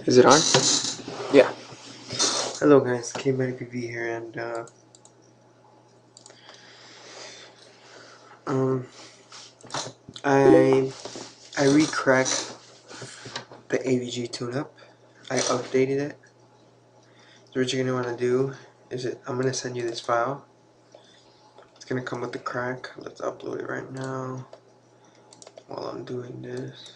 Is it on? Yeah. Hello guys, KMediPV here, and um I recracked the AVG tuneup. I updated it. So what you're gonna wanna do is I'm gonna send you this file. It's gonna come with the crack. Let's upload it right now while I'm doing this.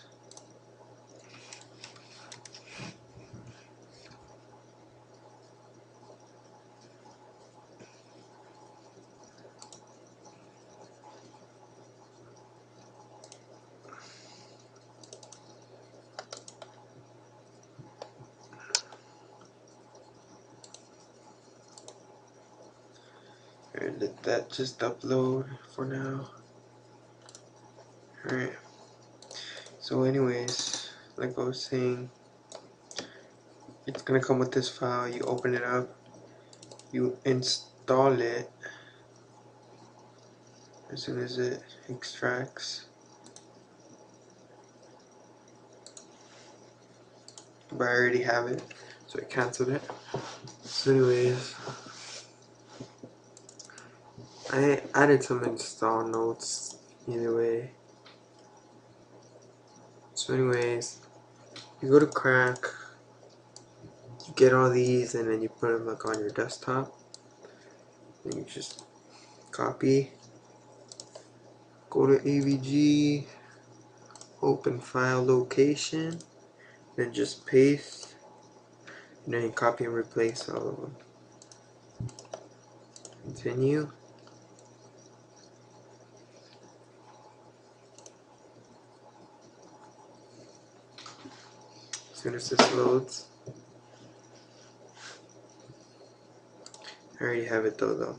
Alright, let that just upload for now. Alright. So anyways, like I was saying, it's gonna come with this file. You open it up, you install it as soon as it extracts. But I already have it, so I canceled it. So anyways, I added some install notes either way. So anyways, you go to crack, you get all these, and then you put them like on your desktop. And you just copy, go to AVG, open file location, then just paste, and then you copy and replace all of them. Continue. As soon as this loads, I already have it though.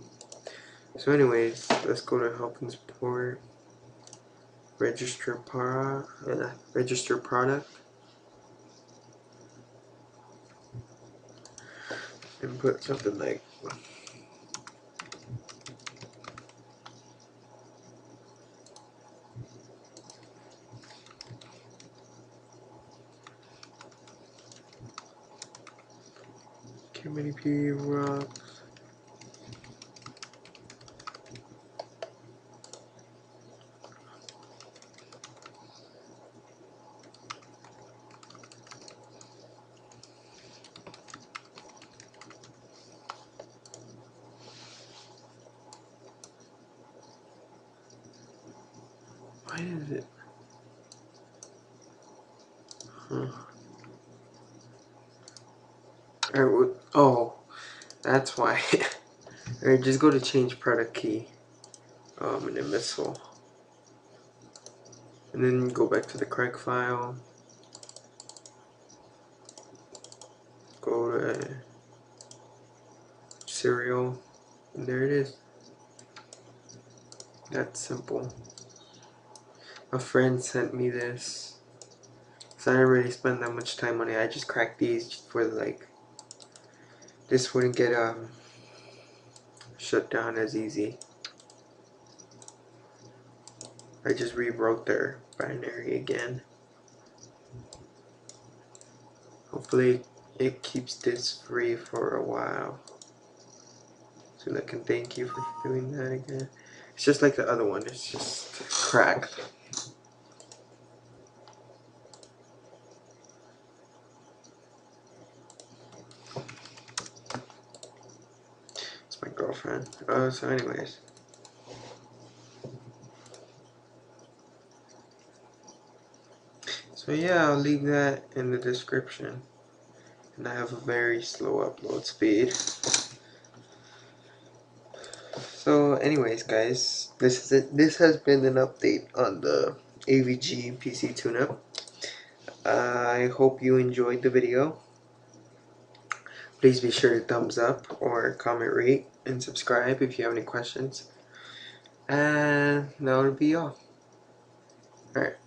So anyways, let's go to help and support, register product, and put something like KMediPV rocks. Why is it? Alright, oh, that's why. Alright, just go to change product key, and then missile. And then go back to the crack file. Go to serial, and there it is. That's simple. A friend sent me this, so I didn't really spend that much time on it. I just cracked these just for like, this wouldn't get shut down as easy. I just rewrote their binary again. Hopefully it keeps this free for a while, so I can thank you for doing that again. It's just like the other one, it's just cracked. It's my girlfriend. So anyways. So yeah, I'll leave that in the description. And I have a very slow upload speed. So anyways guys, this is it. This has been an update on the AVG PC tuneup. I hope you enjoyed the video. Please be sure to thumbs up or comment, rate, and subscribe if you have any questions. And that would be all. Alright.